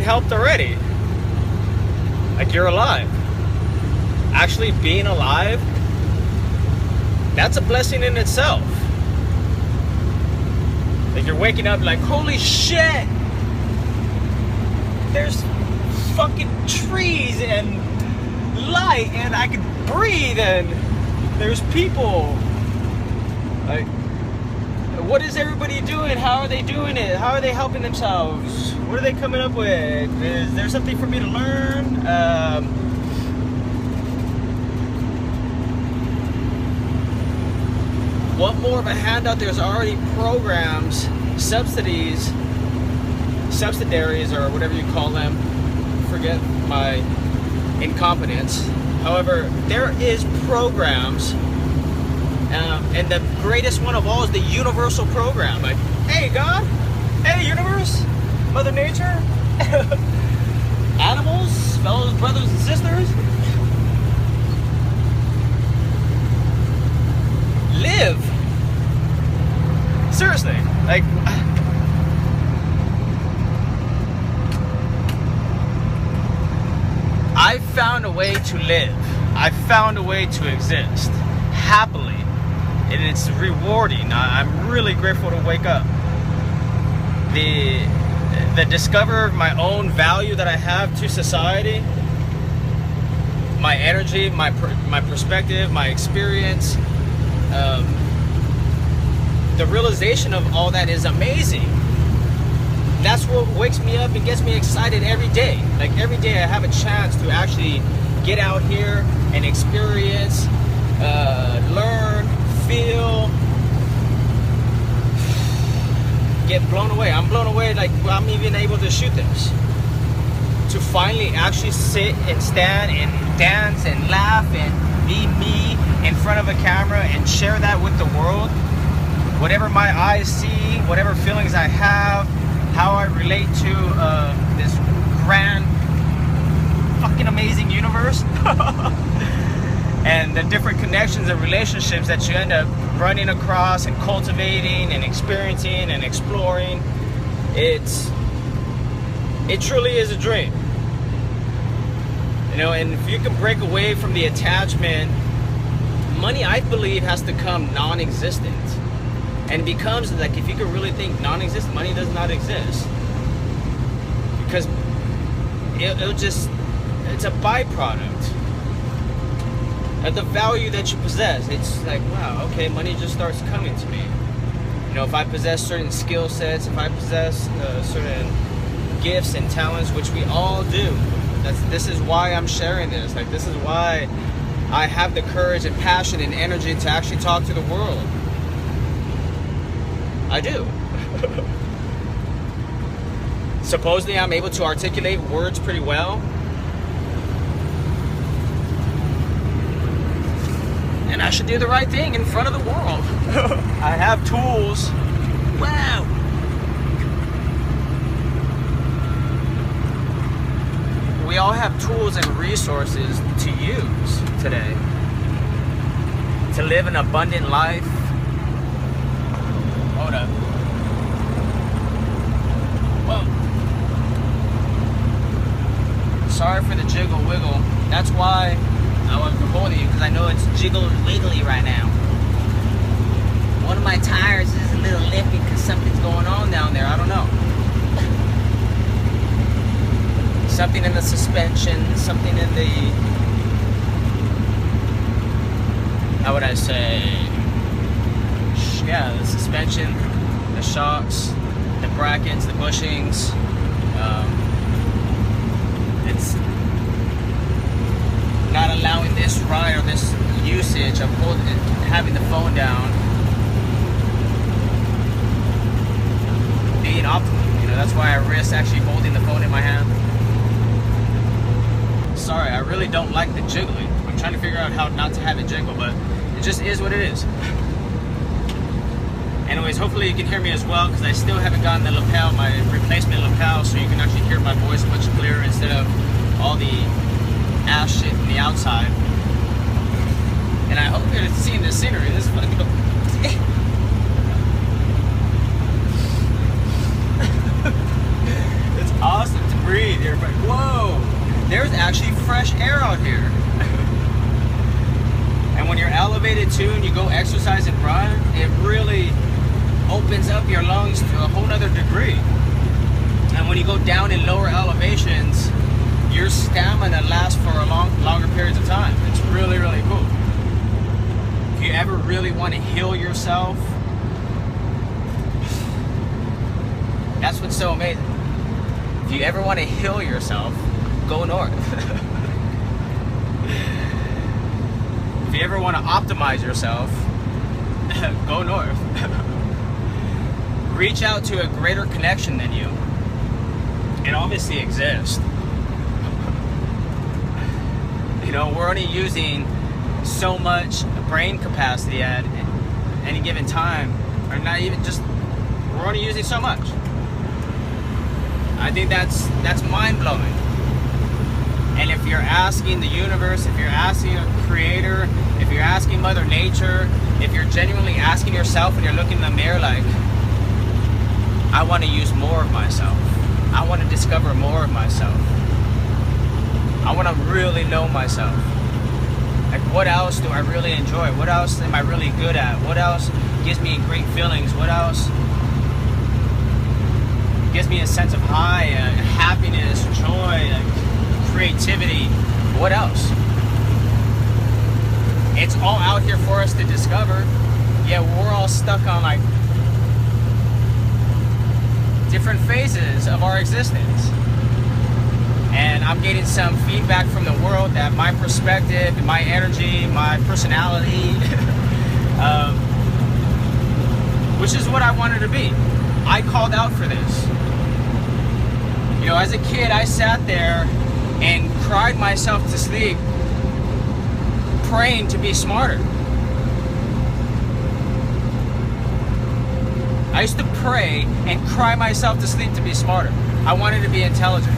helped already. Like, you're alive. Actually being alive, that's a blessing in itself. Like, you're waking up like, holy shit, there's fucking trees and light and I can breathe and there's people. Like, what is everybody doing? How are they doing it? How are they helping themselves? What are they coming up with? Is there something for me to learn? What more of a handout? There's already programs, subsidiaries, or whatever you call them. Forget my incompetence. However, there is programs, and the greatest one of all is the universal program. Like, hey God, hey universe, Mother Nature, animals, fellows, brothers and sisters, live. Seriously, like, I found a way to live. I found a way to exist happily, and it's rewarding. I'm really grateful to wake up. The discover my own value that I have to society, my energy, my perspective, my experience. The realization of all that is amazing. That's what wakes me up and gets me excited every day. Like, every day I have a chance to actually get out here and experience, learn, feel, get blown away. I'm blown away, like, I'm even able to shoot this. To finally actually sit and stand and dance and laugh and be me in front of a camera and share that with the world. Whatever my eyes see, whatever feelings I have, how I relate to this grand, fucking amazing universe, and the different connections and relationships that you end up running across and cultivating and experiencing and exploring. It truly is a dream. You know, and if you can break away from the attachment, money, I believe, has to come non-existent. And it becomes like, if you could really think non-existent, money does not exist. Because it'll just, it's a byproduct of the value that you possess. It's like, wow, okay, money just starts coming to me. You know, if I possess certain skill sets, if I possess certain gifts and talents, which we all do. This is why I'm sharing this. Like, this is why I have the courage and passion and energy to actually talk to the world. I do. Supposedly I'm able to articulate words pretty well. And I should do the right thing in front of the world. I have tools. Wow. We all have tools and resources to use today to live an abundant life. Hold up. Whoa. Sorry for the jiggle wiggle. That's why I was recording you, because I know it's jiggle wiggly right now. One of my tires is a little lippy because something's going on down there. I don't know. Something in the suspension, something in the, how would I say? Yeah, the suspension, the shocks, the brackets, the bushings. It's not allowing this ride or this usage of having the phone down being optimal. You know, that's why I risk actually holding the phone in my hand. Sorry, I really don't like the jiggling. I'm trying to figure out how not to have it jiggle, but it just is what it is. Anyways, hopefully you can hear me as well, because I still haven't gotten the lapel, my replacement lapel, so you can actually hear my voice much clearer instead of all the ass shit from the outside. And I hope you're seeing the scenery. This is fucking it's awesome to breathe. actually fresh air out here. And when you're elevated too and you go exercise and run, it really opens up your lungs to a whole nother degree. And when you go down in lower elevations, your stamina lasts for longer periods of time. It's really, really cool. If you ever really want to heal yourself, that's what's so amazing. If you ever want to heal yourself, go north. If you ever want to optimize yourself, go north. Reach out to a greater connection than you. It obviously exists. You know, we're only using so much brain capacity at any given time, or not even just, we're only using so much. I think that's mind-blowing. And if you're asking the universe, if you're asking a creator, if you're asking Mother Nature, if you're genuinely asking yourself when you're looking in the mirror like, I want to use more of myself. I want to discover more of myself. I want to really know myself. Like, what else do I really enjoy? What else am I really good at? What else gives me great feelings? What else gives me a sense of high, happiness, joy, creativity? What else? It's all out here for us to discover. Yeah, we're all stuck on like different phases of our existence. And I'm getting some feedback from the world that my perspective, my energy, my personality, which is what I wanted to be. I called out for this. You know, as a kid, I sat there and cried myself to sleep, praying to be smarter. I used to pray and cry myself to sleep to be smarter. I wanted to be intelligent.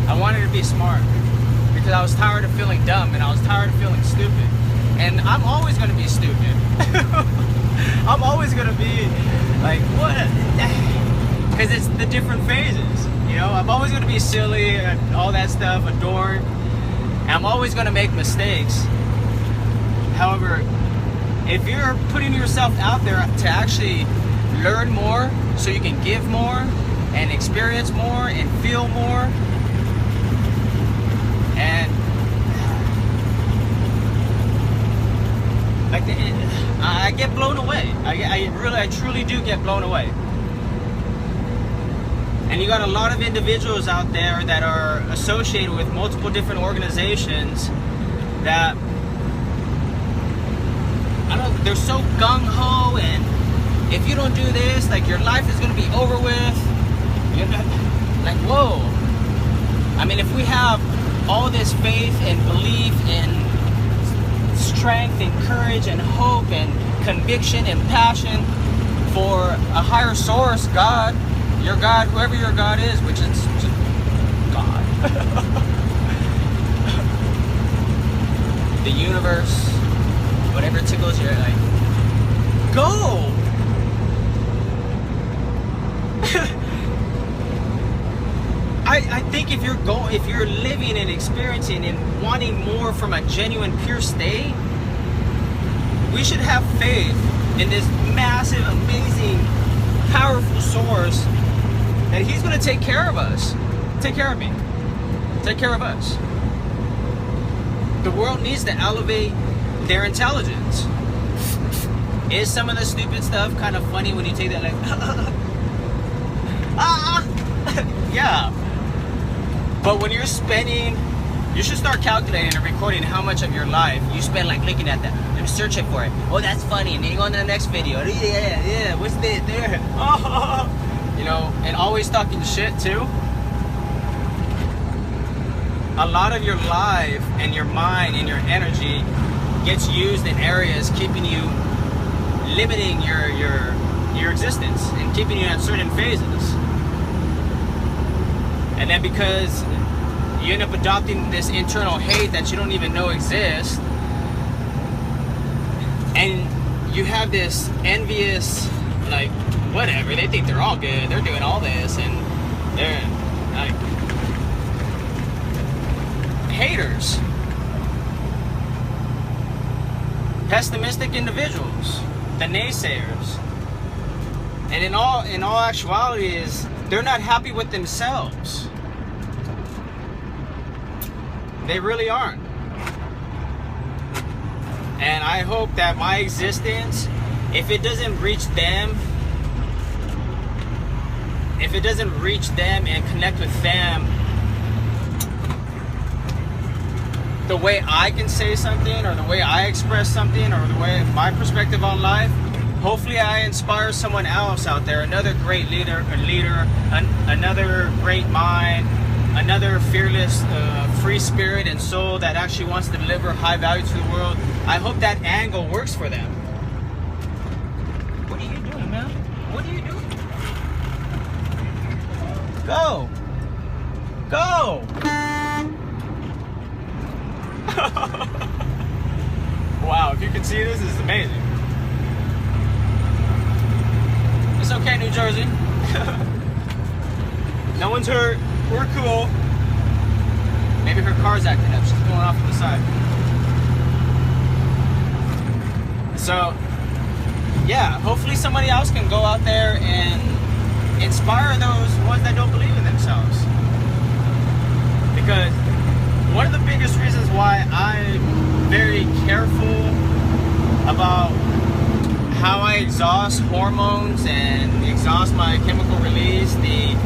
I wanted to be smart because I was tired of feeling dumb and I was tired of feeling stupid. And I'm always going to be stupid. I'm always going to be like, what? Because it's the different phases. You know, I'm always going to be silly and all that stuff, adorned. And I'm always going to make mistakes. However, if you're putting yourself out there to actually learn more so you can give more and experience more and feel more, and like I get blown away. I truly do get blown away. And you got a lot of individuals out there that are associated with multiple different organizations that, I don't know, they're so gung-ho, and if you don't do this, like, your life is going to be over with. You're not, like, whoa. I mean, if we have all this faith and belief and strength and courage and hope and conviction and passion for a higher source, God, your God, whoever your God is, which is just God. The universe, whatever tickles your, like, go! I think if you're living and experiencing and wanting more from a genuine pure state, we should have faith in this massive, amazing, powerful source that he's going to take care of us. Take care of me. Take care of us. The world needs to elevate their intelligence. Is some of the stupid stuff kind of funny when you take that like yeah. But when you're spending, you should start calculating and recording how much of your life you spend like looking at that. I'm searching for it. Oh, that's funny. And then you go on to the next video. Yeah, what's this there? Oh, you know, and always talking shit too. A lot of your life and your mind and your energy gets used in areas keeping you, limiting your existence and keeping you at certain phases. And then because you end up adopting this internal hate that you don't even know exists, and you have this envious, like, whatever, they think they're all good, they're doing all this, and they're like, haters, pessimistic individuals, the naysayers. And in all actuality is they're not happy with themselves. They really aren't. And I hope that my existence, if it doesn't reach them, and connect with them the way I can say something, or the way I express something, or the way my perspective on life, hopefully I inspire someone else out there, another great leader, another great mind, another fearless, free spirit and soul that actually wants to deliver high value to the world. I hope that angle works for them. What are you doing, man? What are you doing? Go! Go! Wow, if you can see this is amazing. It's okay, New Jersey. No one's hurt. We're cool. Maybe her car's acting up. She's going off to the side. So, yeah, hopefully somebody else can go out there and inspire those ones that don't believe in themselves. Because one of the biggest reasons why I'm very careful about how I exhaust hormones and exhaust my chemical release, the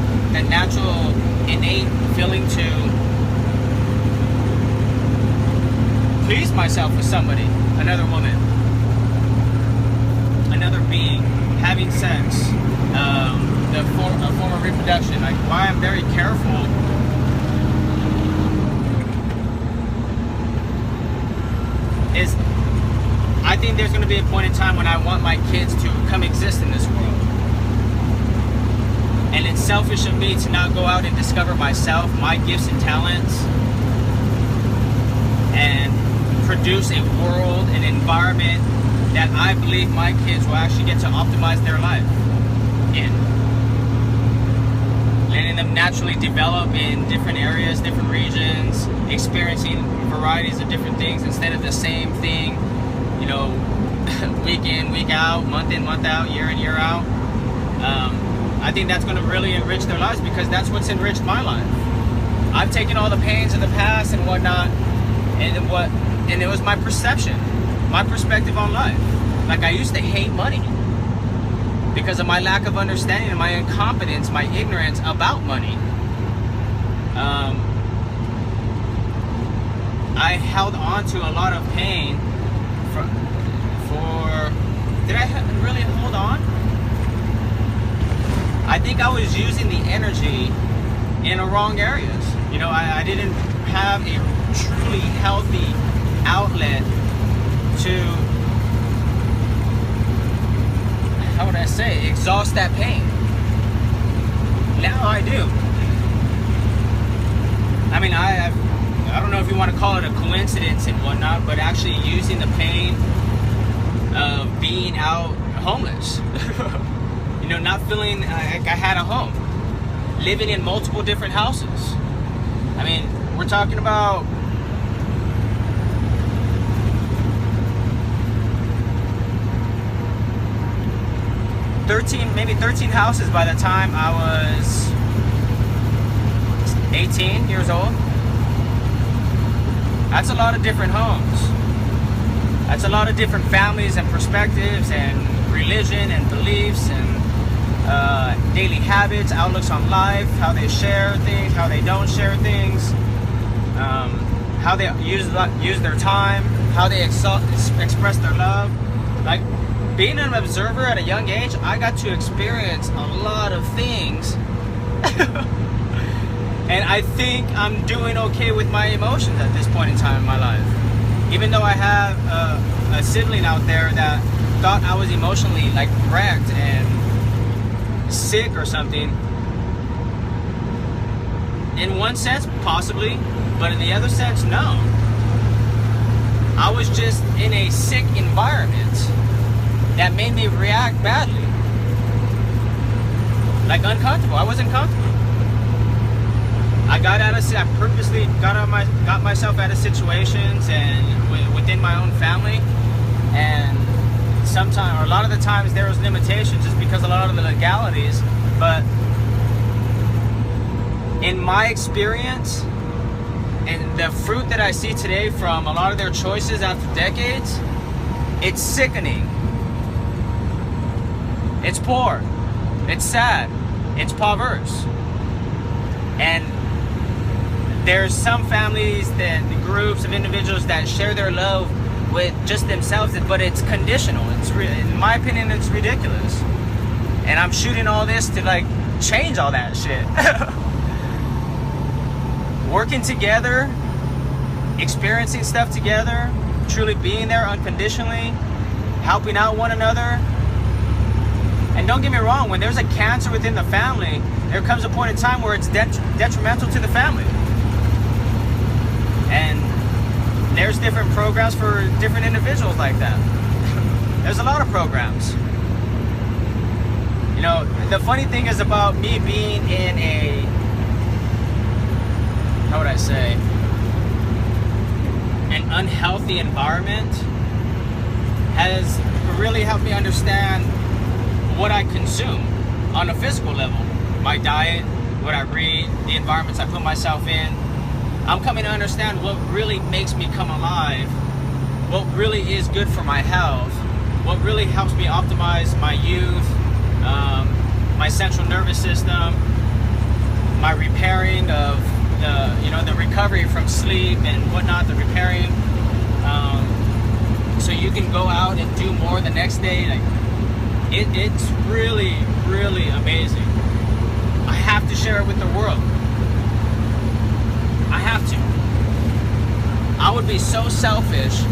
natural innate feeling to please myself with somebody, another woman, another being, having sex, a form of reproduction. Like, why I'm very careful is I think there's going to be a point in time when I want my kids to come exist in this world. And it's selfish of me to not go out and discover myself, my gifts and talents, and produce a world, an environment that I believe my kids will actually get to optimize their life in. Letting them naturally develop in different areas, different regions, experiencing varieties of different things instead of the same thing, you know, week in, week out, month in, month out, year in, year out. I think that's going to really enrich their lives, because that's what's enriched my life. I've taken all the pains of the past and whatnot, and it was my perception, my perspective on life. Like, I used to hate money because of my lack of understanding and my incompetence, my ignorance about money. I held on to a lot of pain for did I really hold on? I think I was using the energy in the wrong areas. You know, I didn't have a truly healthy outlet to, how would I say, exhaust that pain. Now I do. I mean, I don't know if you want to call it a coincidence and whatnot, but actually using the pain of being out homeless. You know, not feeling like I had a home. Living in multiple different houses. I mean, we're talking about maybe 13 houses by the time I was 18 years old. That's a lot of different homes. That's a lot of different families and perspectives and religion and beliefs and daily habits, outlooks on life, how they share things, how they don't share things, how they use their time, how they express their love. Like, being an observer at a young age, I got to experience a lot of things. And I think I'm doing okay with my emotions at this point in time in my life. Even though I have a sibling out there that thought I was emotionally like wrecked and sick or something. In one sense, possibly, but in the other sense, no. I was just in a sick environment that made me react badly. Like uncomfortable. I wasn't comfortable. I I purposely got myself out of situations and within my own family, and sometimes, or a lot of the times, there was limitations just because a lot of the legalities. But in my experience, and the fruit that I see today from a lot of their choices after decades, it's sickening. It's poor. It's sad. It's perverse. And there's some families, groups of individuals that share their love with just themselves, but it's conditional. In my opinion, it's ridiculous. And I'm shooting all this to like change all that shit. Working together, experiencing stuff together, truly being there unconditionally, helping out one another. And don't get me wrong, when there's a cancer within the family, there comes a point in time where it's detrimental to the family. And there's different programs for different individuals like that. There's a lot of programs. You know, the funny thing is about me being in a, how would I say, an unhealthy environment has really helped me understand what I consume on a physical level. My diet, what I read, the environments I put myself in. I'm coming to understand what really makes me come alive, what really is good for my health, what really helps me optimize my youth, my central nervous system, my repairing of the recovery from sleep and whatnot, the repairing, so you can go out and do more the next day. Like it's really, really amazing. I have to share it with the world. I have to. I would be so selfish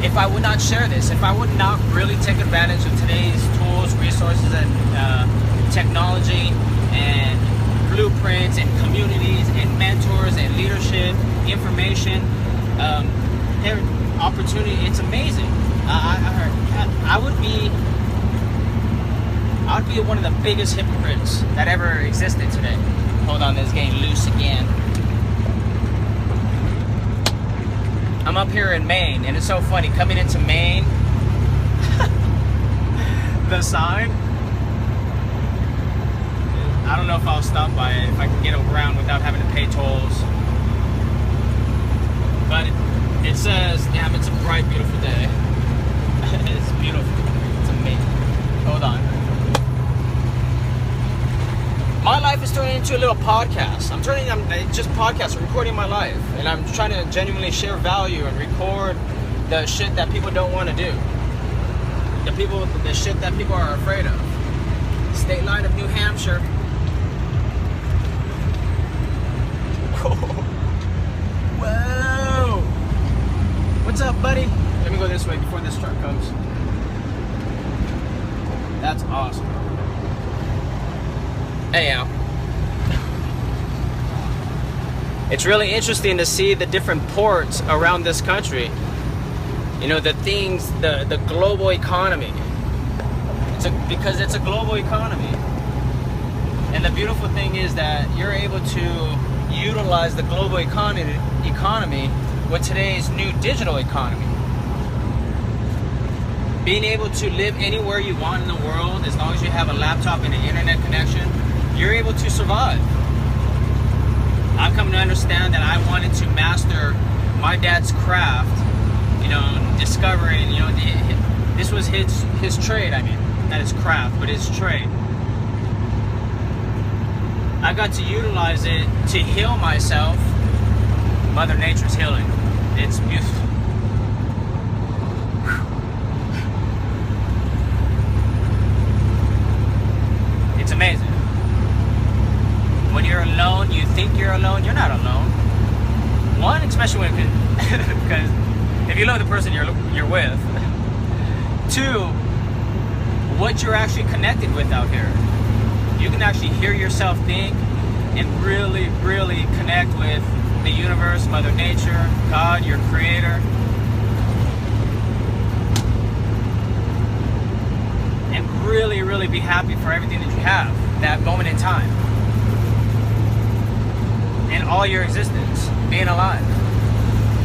if I would not share this, if I would not really take advantage of today's tools, resources, and technology, and blueprints, and communities, and mentors, and leadership, information, their opportunity. It's amazing. I would be one of the biggest hypocrites that ever existed today. Hold on, this is getting loose again. I'm up here in Maine, and it's so funny coming into Maine. The sign. I don't know if I'll stop by it, if I can get around without having to pay tolls. But it says, damn, it's a bright, beautiful day. It's beautiful. It's amazing. Hold on. My life is turning into a little podcast. I'm just podcast, recording my life. And I'm trying to genuinely share value and record the shit that people don't want to do. The shit that people are afraid of. State line of New Hampshire. Whoa! What's up, buddy? Let me go this way before this truck comes. That's awesome. Anyhow, it's really interesting to see the different ports around this country. You know, the things, the global economy. Because it's a global economy. And the beautiful thing is that you're able to utilize the global economy with today's new digital economy. Being able to live anywhere you want in the world, as long as you have a laptop and an internet connection, you're able to survive. I've come to understand that I wanted to master my dad's craft, discovering, this was his trade, not his craft, but his trade. I got to utilize it to heal myself. Mother Nature's healing. It's beautiful. It's amazing. When you're alone, you think you're alone. You're not alone. One, especially because if you love the person you're with. Two, what you're actually connected with out here. You can actually hear yourself think and really, really connect with the universe, Mother Nature, God, your creator. And really, really be happy for everything that you have, that moment in time. in all your existence, being alive.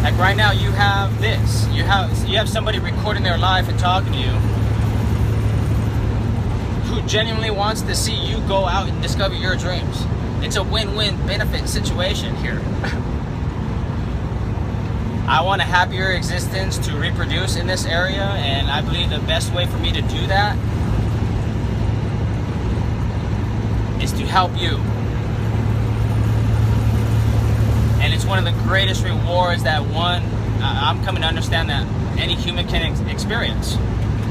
Like right now, you have this. You have somebody recording their life and talking to you, who genuinely wants to see you go out and discover your dreams. It's a win-win benefit situation here. I want a happier existence to reproduce in this area, and I believe the best way for me to do that is to help you. And it's one of the greatest rewards that I'm coming to understand that any human can experience.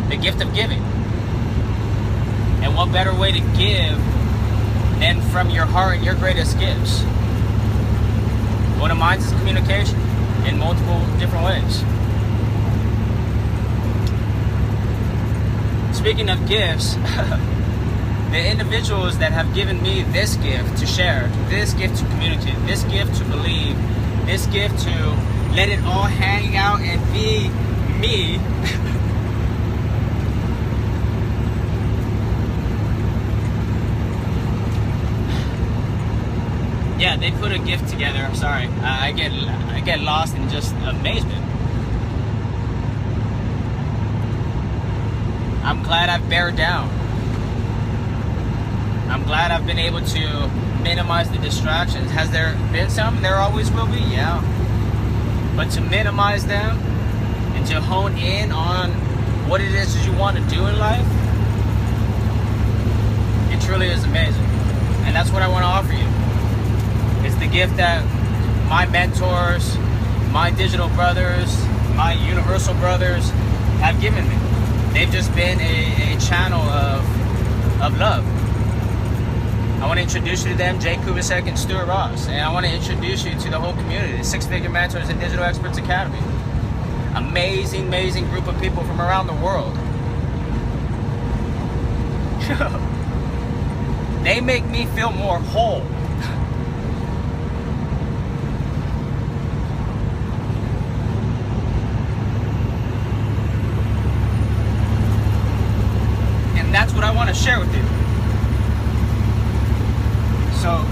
The gift of giving. And what better way to give than from your heart and your greatest gifts? One of mine is communication in multiple different ways. Speaking of gifts, the individuals that have given me this gift to share, this gift to communicate, this gift to believe, this gift to let it all hang out and be me, yeah, they put a gift together. I'm sorry. I get lost in just amazement. I'm glad I've bared down. I'm glad I've been able to minimize the distractions. Has there been some? There always will be, yeah. But to minimize them and to hone in on what it is that you want to do in life, it truly is amazing. And that's what I want to offer you. It's the gift that my mentors, my digital brothers, my universal brothers have given me. They've just been a channel of love. I want to introduce you to them, Jay Kubasek and Stuart Ross. And I want to introduce you to the whole community, the Six Figure Mentors and Digital Experts Academy. Amazing, amazing group of people from around the world. They make me feel more whole. And that's what I want to share with you. So,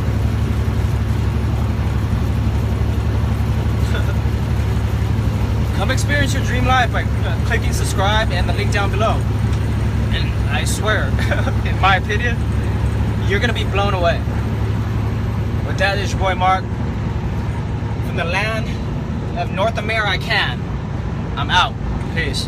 come experience your dream life by clicking subscribe and the link down below. And I swear, in my opinion, you're going to be blown away. With that, is your boy Mark from the land of North America. I'm out. Peace.